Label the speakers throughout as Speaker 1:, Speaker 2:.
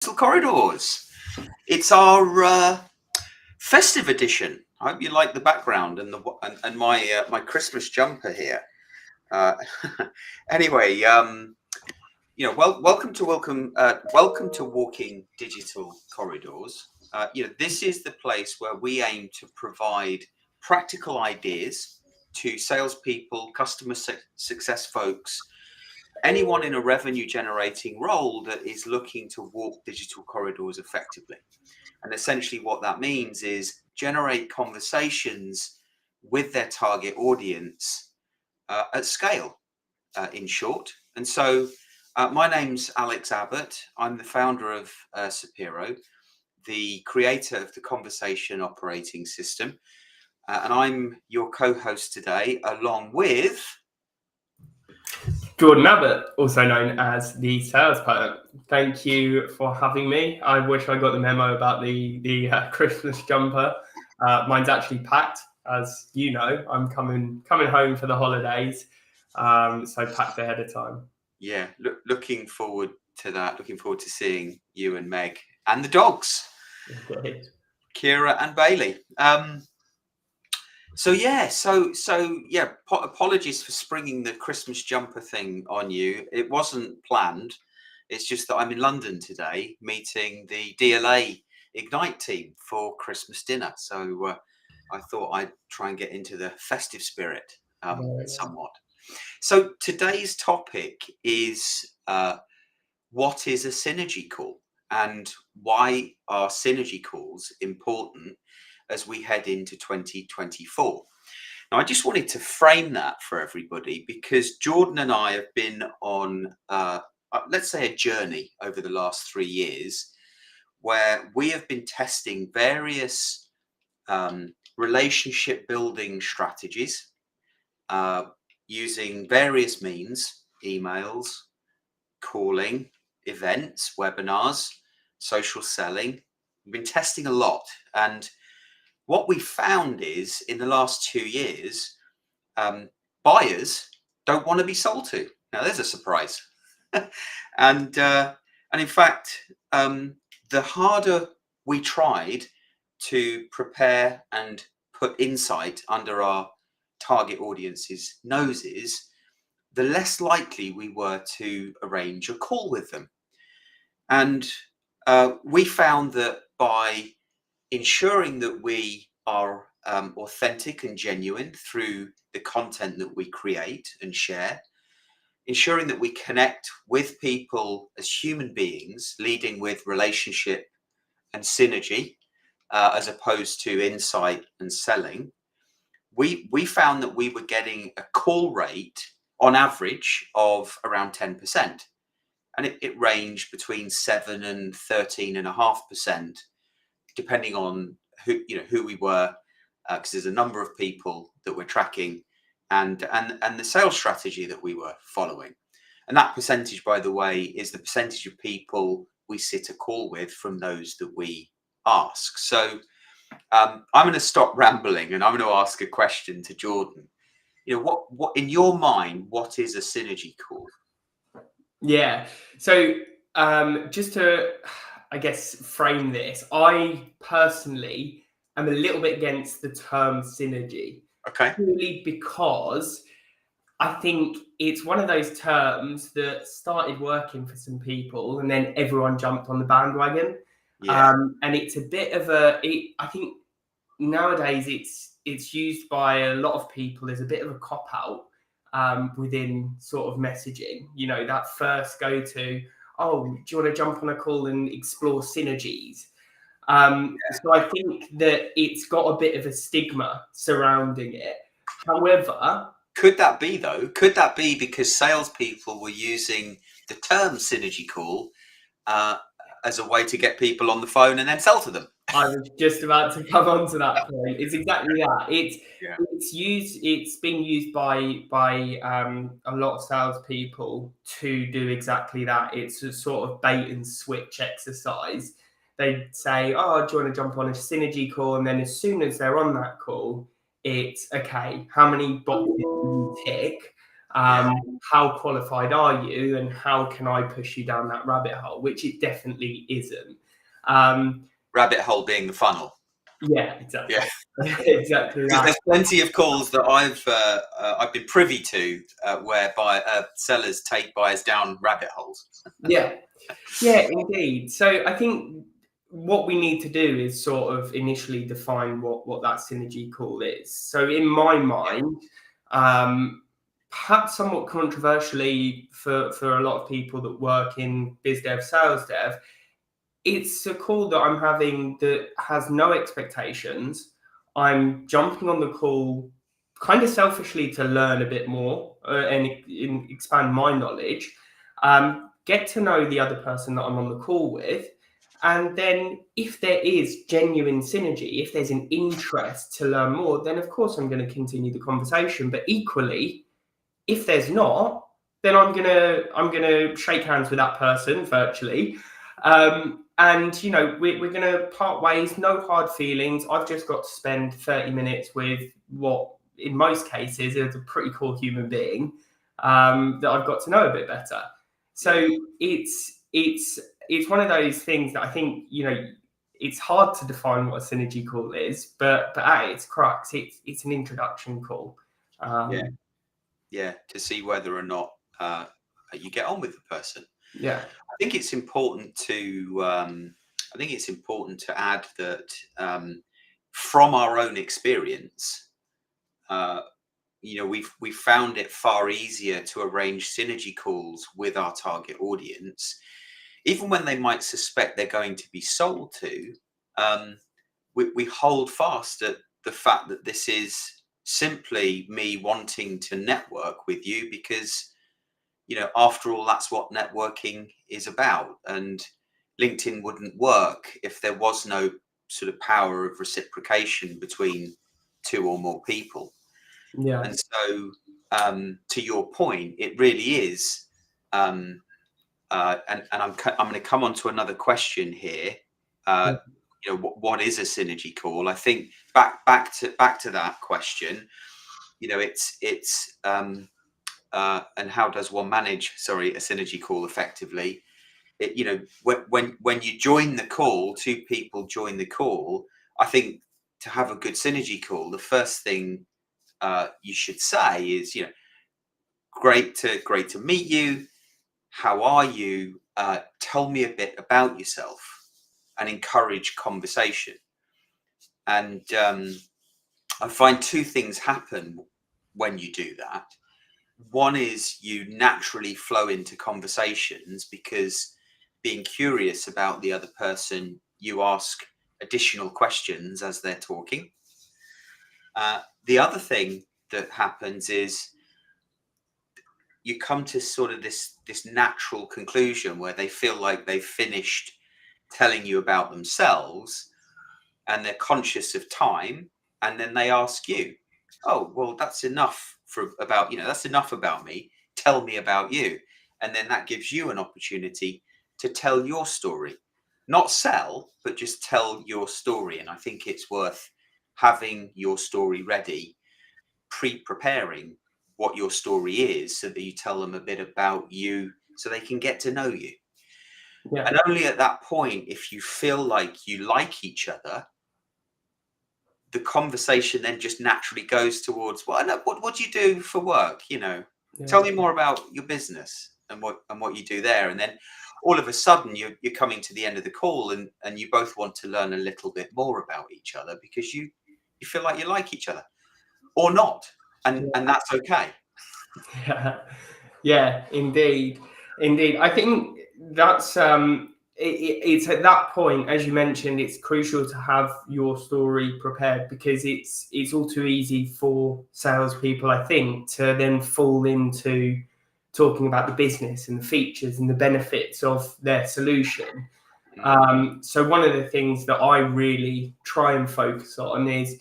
Speaker 1: Digital Corridors. It's our festive edition. I hope you like the background and my Christmas jumper here. Uh, anyway, welcome to Walking Digital Corridors. This is the place where we aim to provide practical ideas to salespeople, success folks, anyone in a revenue generating role that is looking to walk digital corridors effectively. And essentially what that means is generate conversations with their target audience at scale, in short. And so my name's Alex Abbott. I'm the founder of Sapiro, the creator of the conversation operating system. And I'm your co-host today, along with
Speaker 2: Jordan Abbott, also known as the sales poet. Thank you for having me. I wish I got the memo about the Christmas jumper. Mine's actually packed, as you know. I'm coming home for the holidays, so packed ahead of time.
Speaker 1: Yeah, looking forward to that. Looking forward to seeing you and Meg and the dogs,
Speaker 2: Great.
Speaker 1: Kira and Bailey. Apologies for springing the Christmas jumper thing on you. It wasn't planned. It's just that I'm in London today meeting the DLA Ignite team for Christmas dinner. So I thought I'd try and get into the festive spirit somewhat. So today's topic is what is a synergy call and why are synergy calls important as we head into 2024. Now, I just wanted to frame that for everybody because Jordan and I have been on, let's say, a journey over the last 3 years where we have been testing various relationship building strategies using various means, emails, calling, events, webinars, social selling. We've been testing a lot. And what we found is in the last 2 years, buyers don't want to be sold to. Now, there's a surprise. and in fact, the harder we tried to prepare and put insight under our target audience's noses, the less likely we were to arrange a call with them. And we found that by ensuring that we are authentic and genuine through the content that we create and share, ensuring that we connect with people as human beings, leading with relationship and synergy, as opposed to insight and selling, we found that we were getting a call rate on average of around 10%. And it ranged between 7 and 13.5%, depending on who we were, because there's a number of people that we're tracking and the sales strategy that we were following. And that percentage, by the way, is the percentage of people we sit a call with from those that we ask. So I'm going to stop rambling and I'm going to ask a question to Jordan. What in your mind, what is a synergy call?
Speaker 2: Yeah. So just to, I guess, frame this, I personally am a little bit against the term synergy.
Speaker 1: Okay.
Speaker 2: Purely because I think it's one of those terms that started working for some people and then everyone jumped on the bandwagon.
Speaker 1: Yeah.
Speaker 2: And it's a bit of I think nowadays it's used by a lot of people as a bit of a cop-out within sort of messaging. That first go to, oh, do you want to jump on a call and explore synergies? So I think that it's got a bit of a stigma surrounding it. However,
Speaker 1: could that be though? Could that be because salespeople were using the term synergy call as a way to get people on the phone and then sell to them?
Speaker 2: I was just about to come on to that point. It's exactly that. It's being used by a lot of salespeople to do exactly that. It's a sort of bait and switch exercise. They say, oh, do you want to jump on a synergy call? And then as soon as they're on that call, it's okay, how many boxes do you tick? How qualified are you, and how can I push you down that rabbit hole, which it definitely isn't.
Speaker 1: Rabbit hole being the funnel.
Speaker 2: Yeah, exactly.
Speaker 1: Yeah.
Speaker 2: Exactly
Speaker 1: Because
Speaker 2: that.
Speaker 1: there's plenty of calls that I've been privy to whereby sellers take buyers down rabbit holes.
Speaker 2: Yeah, indeed. So I think what we need to do is sort of initially define what that synergy call is. So in my mind, perhaps somewhat controversially for a lot of people that work in biz dev, sales dev, it's a call that I'm having that has no expectations. I'm jumping on the call kind of selfishly to learn a bit more and expand my knowledge, get to know the other person that I'm on the call with. And then if there is genuine synergy, if there's an interest to learn more, then of course I'm going to continue the conversation. But equally, if there's not, then I'm gonna shake hands with that person virtually, and we're gonna part ways. No hard feelings. I've just got to spend 30 minutes with what, in most cases, is a pretty cool human being that I've got to know a bit better. So it's one of those things that I think it's hard to define what a synergy call is, but at its crux, it's an introduction call.
Speaker 1: Yeah, to see whether or not you get on with the person.
Speaker 2: Yeah.
Speaker 1: I think it's important to add that from our own experience, we've found it far easier to arrange synergy calls with our target audience, even when they might suspect they're going to be sold to. We hold fast at the fact that this is simply me wanting to network with you because, after all, that's what networking is about. And LinkedIn wouldn't work if there was no sort of power of reciprocation between two or more people.
Speaker 2: Yeah.
Speaker 1: And so, to your point, it really is. And I'm going to come on to another question here. What is a synergy call? I think back to that question. It's and how does one manage a synergy call effectively? When you join the call, two people join the call. I think to have a good synergy call, the first thing you should say is, great to meet you. How are you? Tell me a bit about yourself, and encourage conversation. And I find two things happen when you do that. One is you naturally flow into conversations because, being curious about the other person, you ask additional questions as they're talking. The other thing that happens is you come to sort of this natural conclusion where they feel like they've finished telling you about themselves, and they're conscious of time, and then they ask you, oh, well, that's enough that's enough about me, tell me about you. And then that gives you an opportunity to tell your story, not sell, but just tell your story. And I think it's worth having your story ready, pre-preparing what your story is, so that you tell them a bit about you so they can get to know you.
Speaker 2: Yeah.
Speaker 1: And only at that point, if you feel like you like each other, the conversation then just naturally goes towards, well, what do you do for work? Tell me more about your business and what you do there. And then all of a sudden you're coming to the end of the call, and you both want to learn a little bit more about each other because you feel like you like each other, or not. And that's okay.
Speaker 2: Yeah, indeed. I think that's it's at that point, as you mentioned, it's crucial to have your story prepared, because it's all too easy for salespeople, I think, to then fall into talking about the business and the features and the benefits of their solution. So one of the things that I really try and focus on is,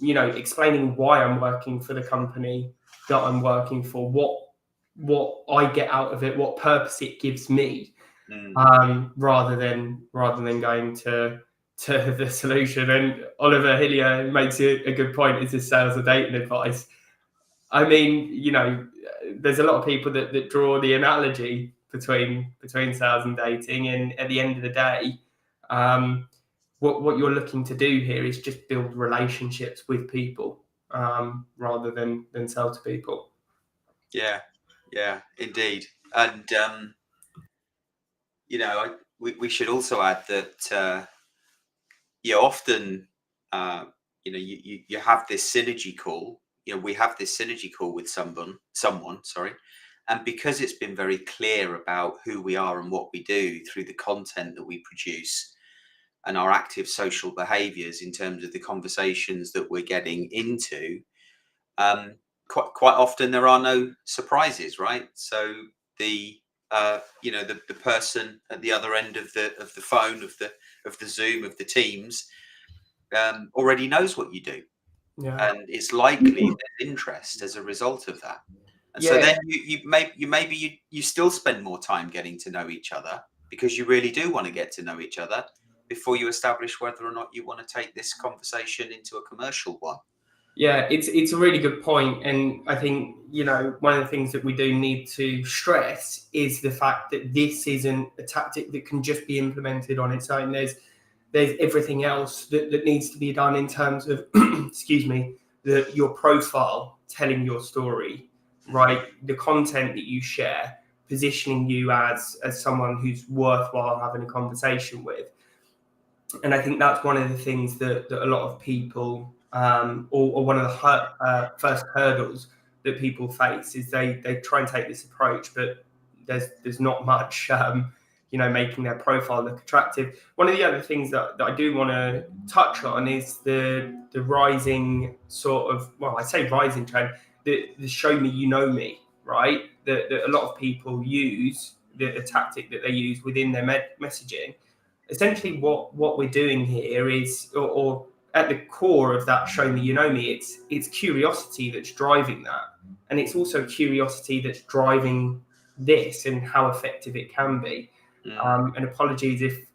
Speaker 2: explaining why I'm working for the company that I'm working for, what I get out of it, what purpose it gives me, rather than going to the solution. And Oliver Hillier makes a good point. Is this sales or dating advice? I mean, you know, there's a lot of people that draw the analogy between sales and dating, and at the end of the day, what you're looking to do here is just build relationships with people, rather than sell to people.
Speaker 1: Yeah, yeah, indeed. And you know, we should also add that often you have this synergy call. You know, we have this synergy call with someone, sorry, and because it's been very clear about who we are and what we do through the content that we produce and our active social behaviors in terms of the conversations that we're getting into, quite often there are no surprises, right? So the the person at the other end of the phone, of the Zoom, of the Teams, already knows what you do,
Speaker 2: Yeah,
Speaker 1: and it's likely there's interest as a result of that. And so
Speaker 2: yeah,
Speaker 1: then you still spend more time getting to know each other, because you really do want to get to know each other before you establish whether or not you want to take this conversation into a commercial one.
Speaker 2: yeah. It's a really good point, and I think, you know, one of the things that we do need to stress is the fact that this isn't a tactic that can just be implemented on its own. There's everything else that needs to be done in terms of excuse me, your profile telling your story, right? The content that you share, positioning you as someone who's worthwhile having a conversation with. And I think that's one of the things that a lot of people, or one of the first hurdles that people face, is they try and take this approach, but there's not much, you know, making their profile look attractive. One of the other things that I do want to touch on is the rising sort of, well, I say rising trend, the show me you know me, right? That a lot of people use, the tactic that they use within their messaging. Essentially what we're doing here is, or at the core of that show me you know me, it's curiosity that's driving that, and it's also curiosity that's driving this and how effective it can be.
Speaker 1: Mm,
Speaker 2: And apologies if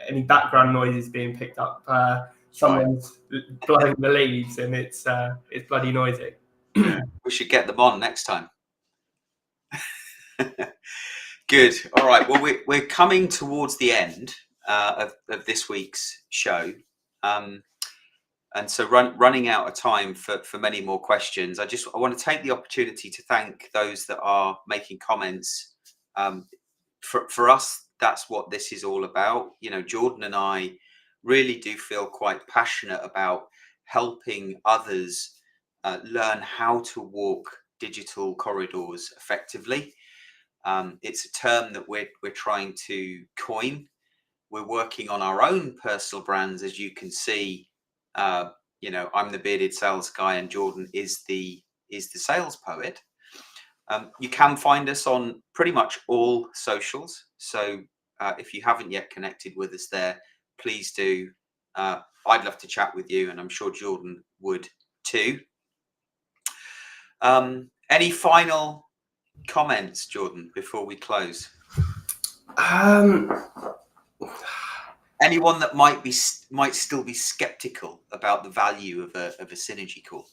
Speaker 2: any background noise is being picked up.
Speaker 1: fine.
Speaker 2: Someone's blowing the leaves, and it's bloody noisy.
Speaker 1: Yeah, we should get them on next time. Good. All right. Well, we're coming towards the end of this week's show, and so running out of time for many more questions. I want to take the opportunity to thank those that are making comments. For us, that's what this is all about. You know, Jordan and I really do feel quite passionate about helping others learn how to walk digital corridors effectively. It's a term that we're trying to coin. We're working on our own personal brands, as you can see. Uh, I'm the bearded sales guy, and Jordan is the sales poet. You can find us on pretty much all socials. So if you haven't yet connected with us there, please do. I'd love to chat with you, and I'm sure Jordan would too. Any final comments, Jordan, before we close?
Speaker 2: Um,
Speaker 1: Anyone that might still be skeptical about the value of a synergy call?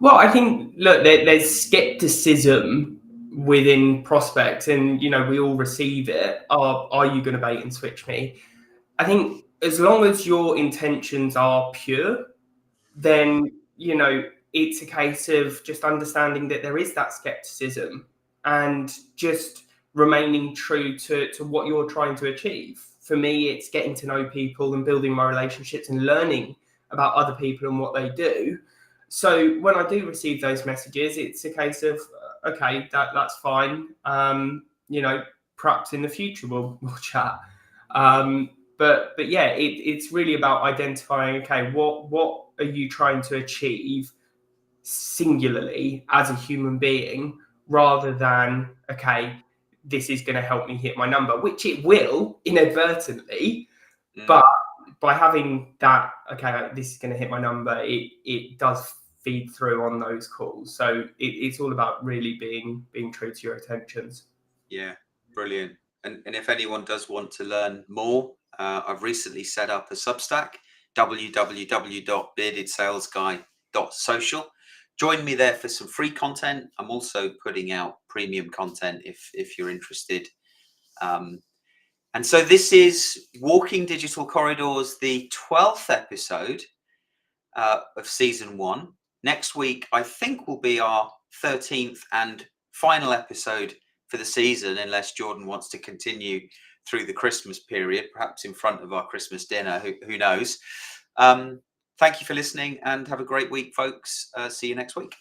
Speaker 2: Well, I think, look, there's skepticism within prospects, and you know we all receive it. Are you going to bait and switch me? I think as long as your intentions are pure, then you know it's a case of just understanding that there is that skepticism, and just remaining true to what you're trying to achieve. For me, it's getting to know people and building my relationships and learning about other people and what they do. So when I do receive those messages, it's a case of okay, that's fine. You know, perhaps in the future we'll chat. But yeah, it's really about identifying, okay, what are you trying to achieve singularly as a human being, rather than, okay, this is going to help me hit my number, which it will inadvertently. But
Speaker 1: Mm,
Speaker 2: by having that, okay, this is going to hit my number, it does feed through on those calls. So it's all about really being true to your intentions.
Speaker 1: yeah, brilliant. And if anyone does want to learn more, I've recently set up a Substack, www.beardedsalesguy.social. join me there for some free content. I'm also putting out premium content if you're interested. And so this is Walking Digital Corridors, the 12th episode of season 1. Next week, I think, will be our 13th and final episode for the season, unless Jordan wants to continue through the Christmas period, perhaps in front of our Christmas dinner. Who knows? Thank you for listening, and have a great week, folks. See you next week.